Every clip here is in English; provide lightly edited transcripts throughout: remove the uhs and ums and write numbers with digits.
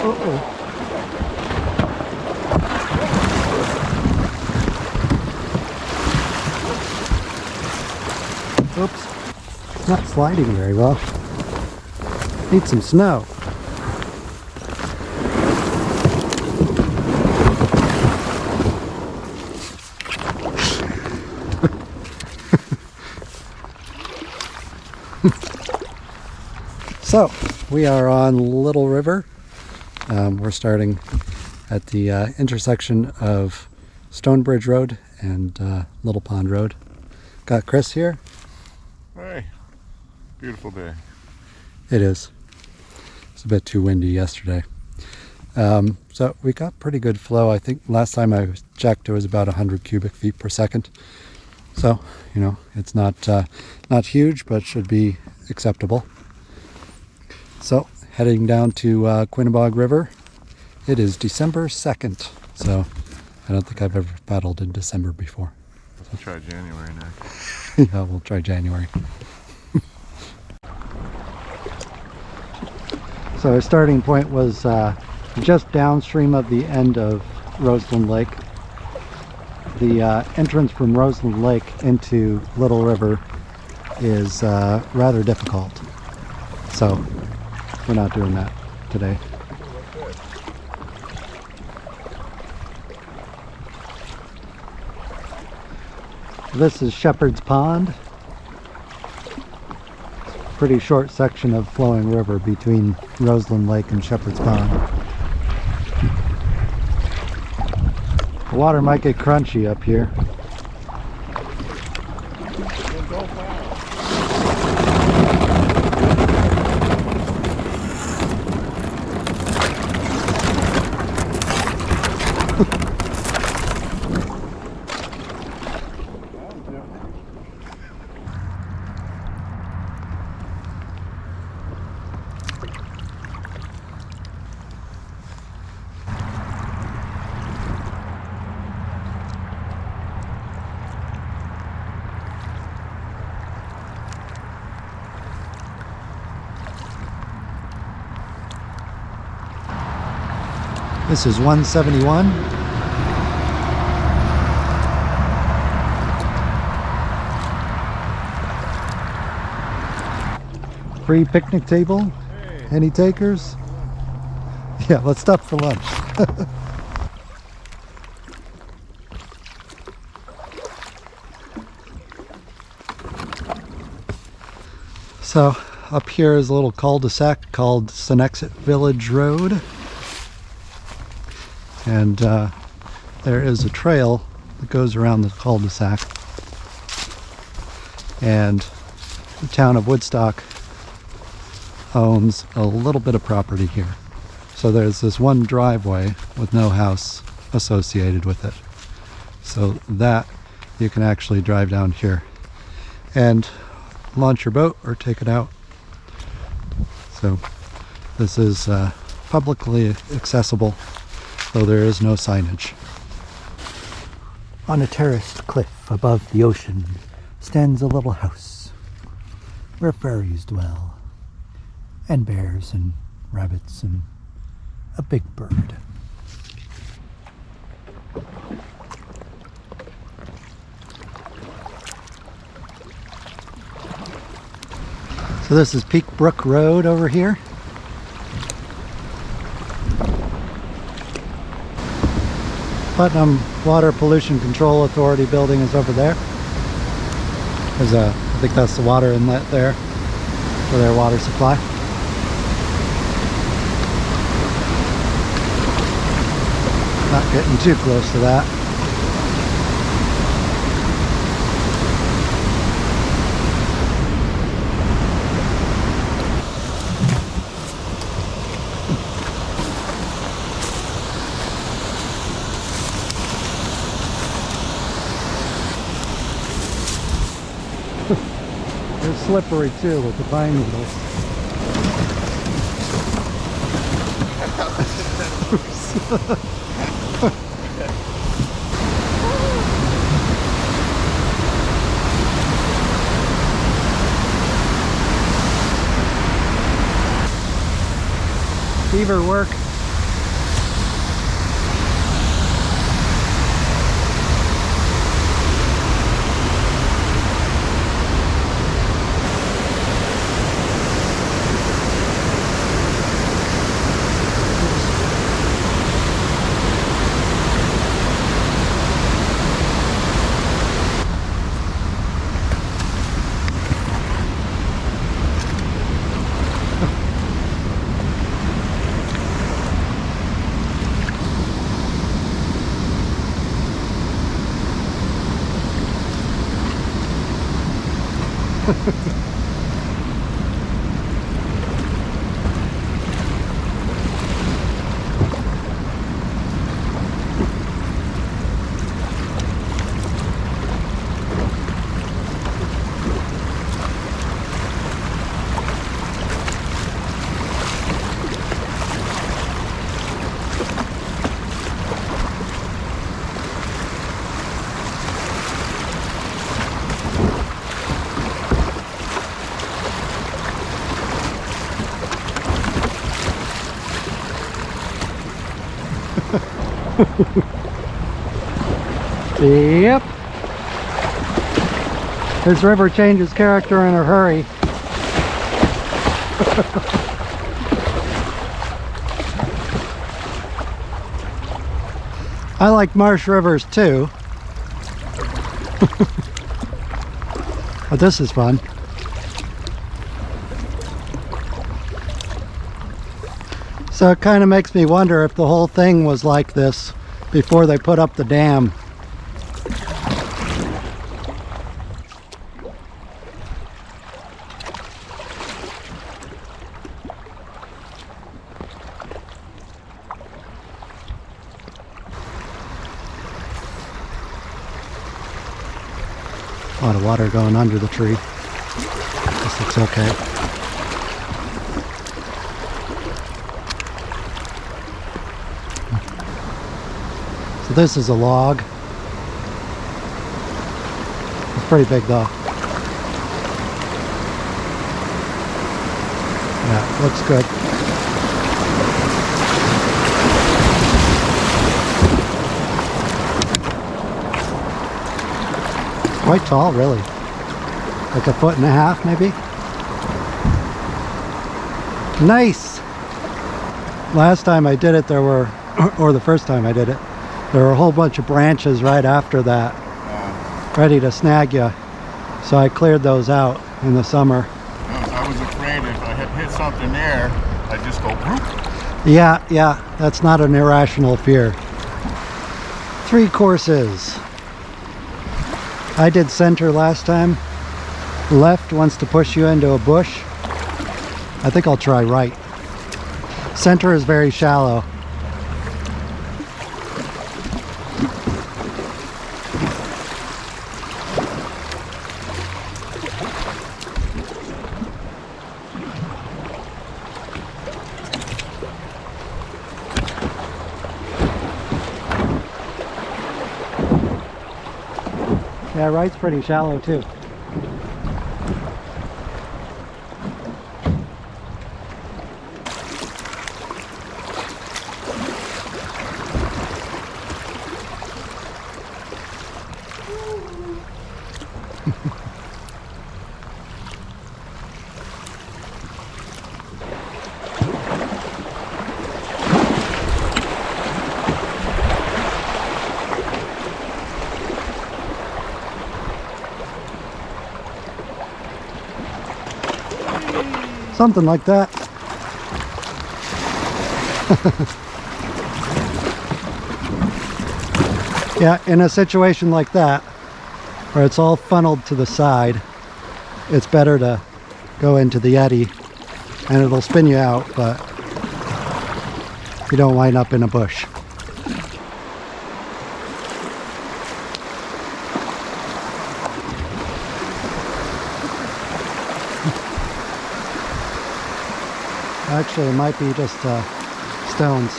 Uh-oh. Oops. It's not sliding very well. Need some snow. So, we are on Little River. We're starting at the intersection of Stonebridge Road and Little Pond Road. Got Chris here. Hey, beautiful day. It is. It's a bit too windy yesterday. So we got pretty good flow. I think last time I checked it was about 100 cubic feet per second. So, you know, it's not huge, but should be acceptable. So, heading down to Quinebaug River. It is December 2nd, so I don't think I've ever paddled in December before. Let's try January next. Yeah, we'll try January. So our starting point was just downstream of the end of Roseland Lake. The entrance from Roseland Lake into Little River is rather difficult. So we're not doing that today. This is Shepherd's Pond. Pretty short section of flowing river between Roseland Lake and Shepherd's Pond. The water might get crunchy up here. This is 171. Free picnic table. Hey. Any takers? Yeah, let's stop for lunch. So up here is a little cul-de-sac called Senexit Village Road. And there is a trail that goes around the cul-de-sac. And the town of Woodstock owns a little bit of property here. So there's this one driveway with no house associated with it. So that you can actually drive down here and launch your boat or take it out. So this is publicly accessible, though there is no signage. On a terraced cliff above the ocean stands a little house where fairies dwell, and bears and rabbits and a big bird. So this is Peak Brook Road over here. Putnam Water Pollution Control Authority building is over there. There's I think that's the water inlet there for their water supply. Not getting too close to that. They're slippery too with the pine needles. Beaver work Yep. This river changes character in a hurry. I like marsh rivers too. But this is fun. So it kind of makes me wonder if the whole thing was like this before they put up the dam. A lot of water going under the tree. This looks okay. So this is a log. It's pretty big though. Yeah, looks good. Quite tall, really. Like 1.5 feet maybe. Nice! Last time I did it there were, or the first time I did it, there were a whole bunch of branches right after that, ready to snag you. So I cleared those out in the summer. I was afraid if I had hit something there, I'd just go whoop. Yeah, that's not an irrational fear. 3 courses. I did center last time. Left wants to push you into a bush. I think I'll try right. Center is very shallow. Yeah, right's pretty shallow too. Something like that. Yeah, in a situation like that, where it's all funneled to the side, it's better to go into the eddy, and it'll spin you out, but you don't wind up in a bush. Actually, it might be just stones.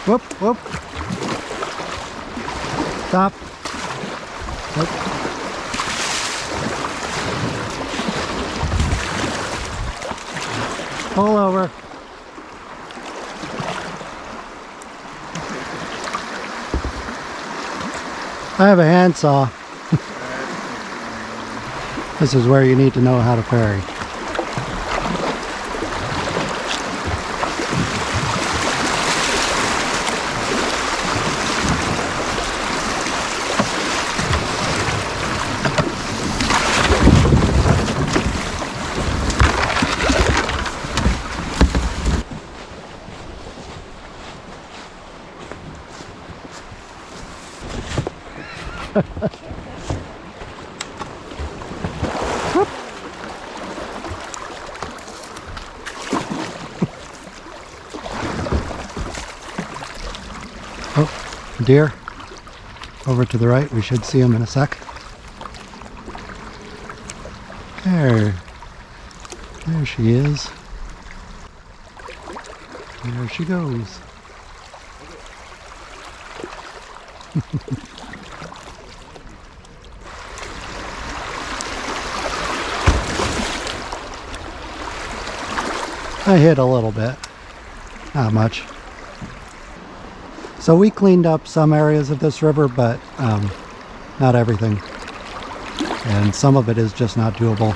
Whoop, whoop. Stop. Whoop. Pull over. I have a handsaw. This is where you need to know how to ferry. Oh, deer over to the right. We should see him in a sec. There she is. There she goes. I hit a little bit, not much. So we cleaned up some areas of this river, but not everything. And some of it is just not doable.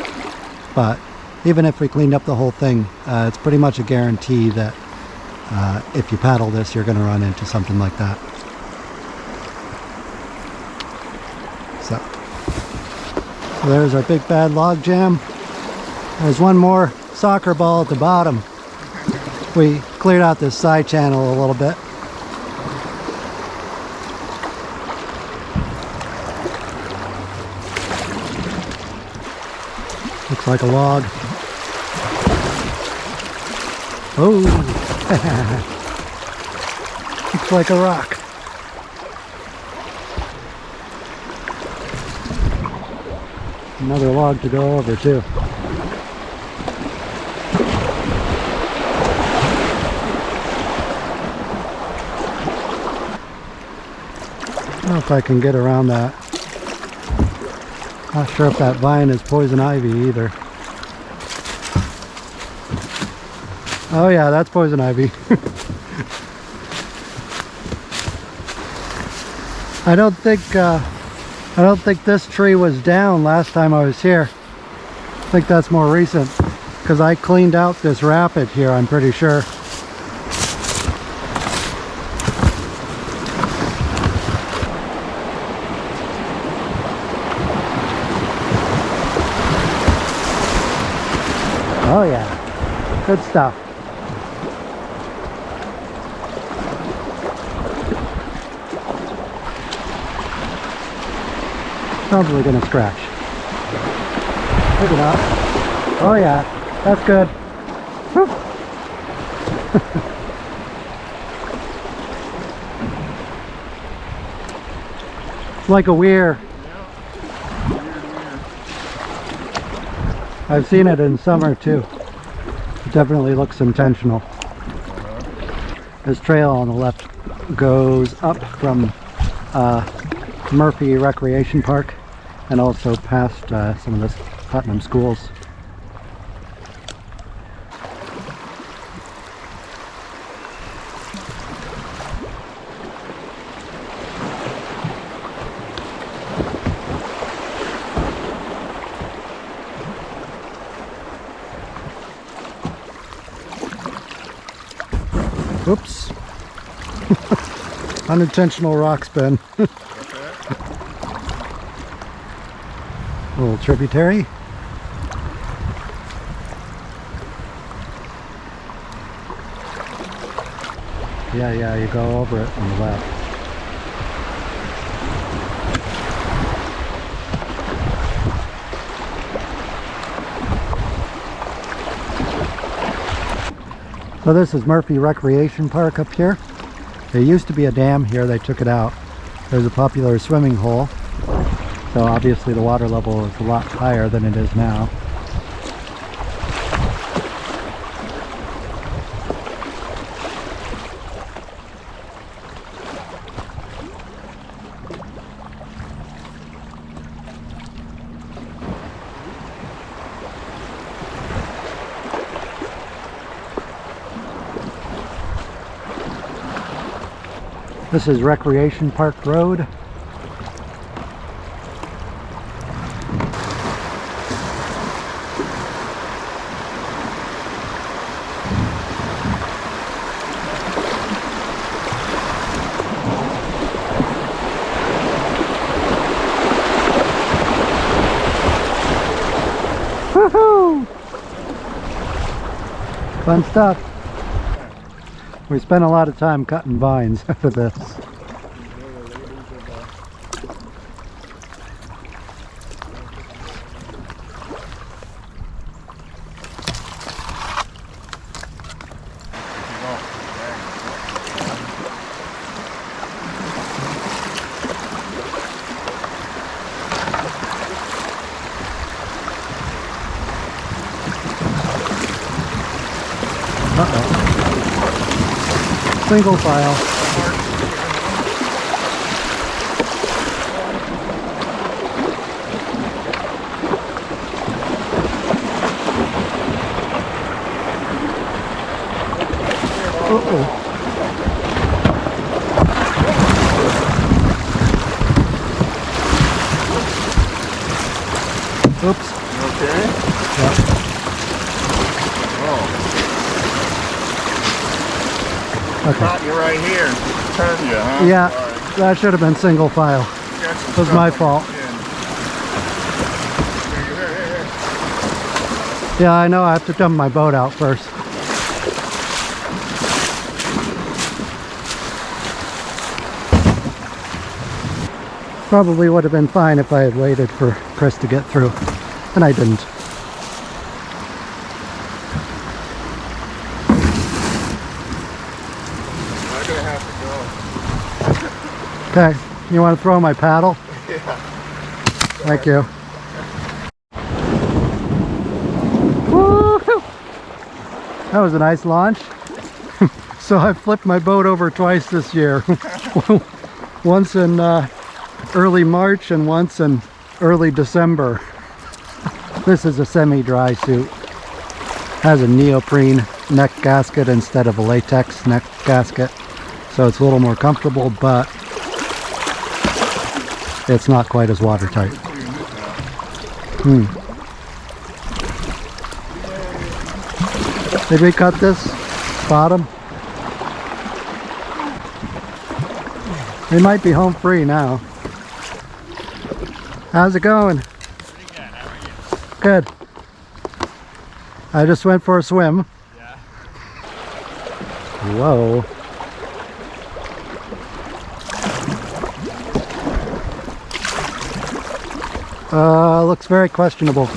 But even if we cleaned up the whole thing, it's pretty much a guarantee that if you paddle this, you're going to run into something like that. So there's our big bad log jam. There's one more soccer ball at the bottom. We cleared out this side channel a little bit. Looks like a log. Oh, looks like a rock. Another log to go over too. I don't know if I can get around that. Not sure if that vine is poison ivy either. Oh yeah, that's poison ivy. I don't think this tree was down last time I was here. I think that's more recent because I cleaned out this rapid here, I'm pretty sure. Oh yeah, good stuff. Probably gonna scratch. Maybe not. Oh yeah, that's good. It's like a weir. I've seen it in summer too. It definitely looks intentional. This trail on the left goes up from Murphy Recreation Park and also past some of the Putnam schools. Oops. Unintentional rock spin. Little tributary. Yeah, you go over it on the left. So this is Murphy Recreation Park up here. There used to be a dam here, they took it out. There's a popular swimming hole. So obviously the water level is a lot higher than it is now. This is Recreation Park Road. Woohoo! Fun stuff. We spent a lot of time cutting vines for this. Uh-oh. Single file. Uh-oh. Oops. Okay. Yep. Oh. Okay. Caught you right here. Turn you, huh? Yeah, Sorry. that should have been single file. Got some It was stuff my on fault. your chin. Yeah, I know. I have to dump my boat out first. Probably would have been fine if I had waited for Chris to get through, and I didn't. I'm gonna have to go. Okay, you want to throw my paddle? Yeah. Thank you. Woo-hoo! That was a nice launch. So I flipped my boat over twice this year. Once in early March and once in early December. This is a semi-dry suit. Has a neoprene neck gasket instead of a latex neck gasket. So it's a little more comfortable, but it's not quite as watertight. Did we cut this bottom? They might be home free now. How's it going? Pretty good. How are you? Good. I just went for a swim. Yeah. Whoa. Looks very questionable.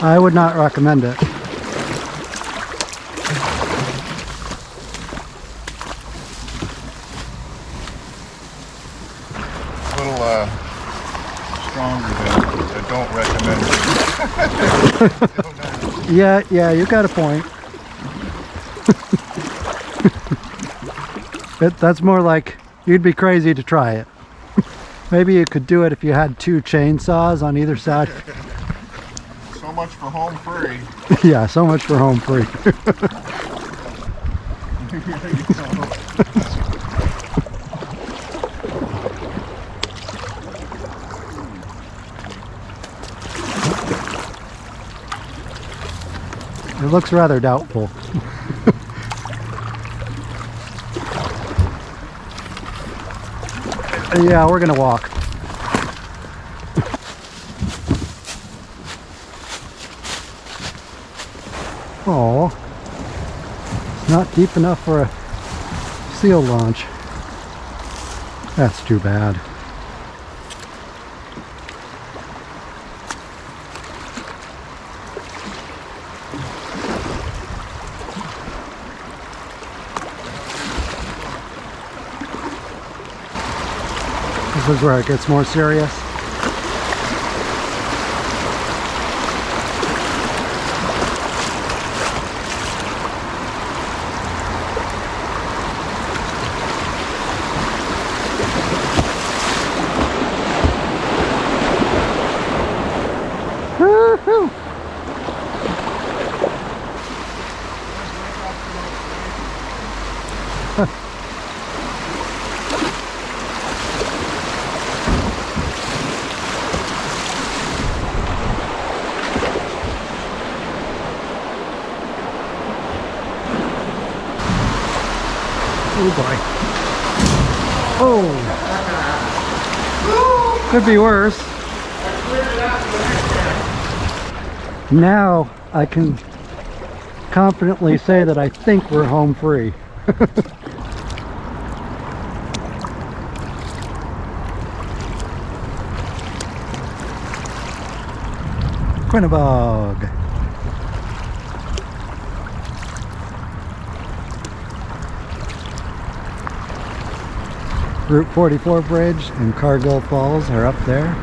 I would not recommend it. A little stronger than I don't recommend it. Yeah, you got a point. That's more like you'd be crazy to try it. Maybe you could do it if you had 2 chainsaws on either side. So much for home free. Yeah, so much for home free. It looks rather doubtful. Yeah, we're gonna walk. Oh, it's not deep enough for a seal launch. That's too bad. This is where it gets more serious. Woo-hoo! Oh boy. Oh. Could be worse. Now I can confidently say that I think we're home free. Quinebaug. Route 44 bridge and Cargill Falls are up there.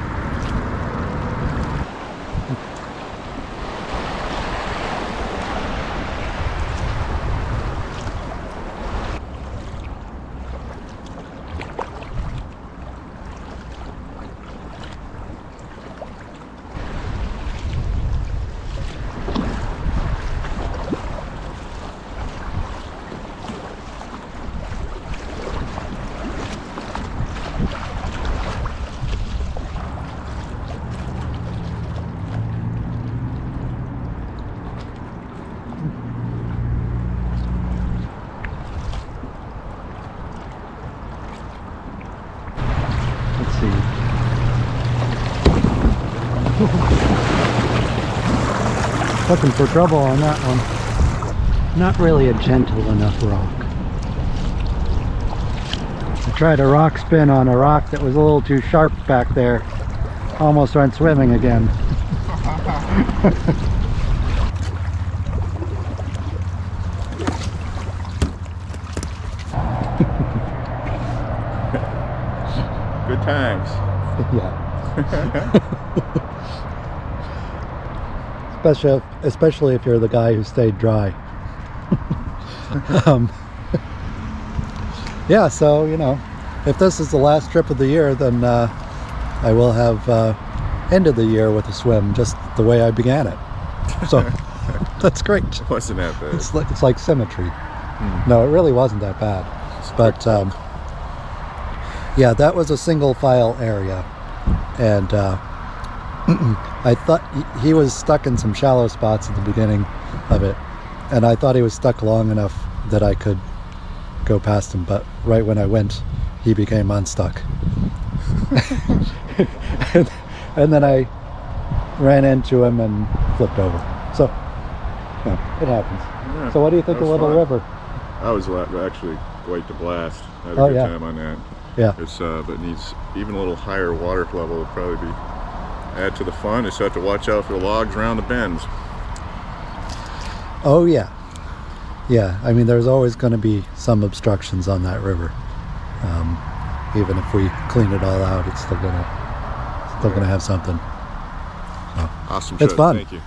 Looking for trouble on that one. Not really a gentle enough rock. I tried a rock spin on a rock that was a little too sharp back there. Almost went swimming again. Good times. Yeah. Especially if you're the guy who stayed dry. Yeah, so, you know, if this is the last trip of the year, then I will have ended the year with a swim just the way I began it. So that's great. It wasn't that bad. It's like symmetry. No, it really wasn't that bad. But yeah, that was a single file area, and I thought he was stuck in some shallow spots at the beginning of it, and I thought he was stuck long enough that I could go past him, but right when I went, he became unstuck. and then I ran into him and flipped over. So, yeah, it happens. Yeah, so what do you think of Little fun. River? I was actually quite a blast. I had a Oh, good yeah. time on that. Yeah. It's but it needs even a little higher water level would probably be add to the fun. Just have to watch out for the logs around the bends. Oh yeah, yeah. I mean, there's always going to be some obstructions on that river. Even if we clean it all out, it's still gonna have something. So, Awesome. it's show. fun. Thank you.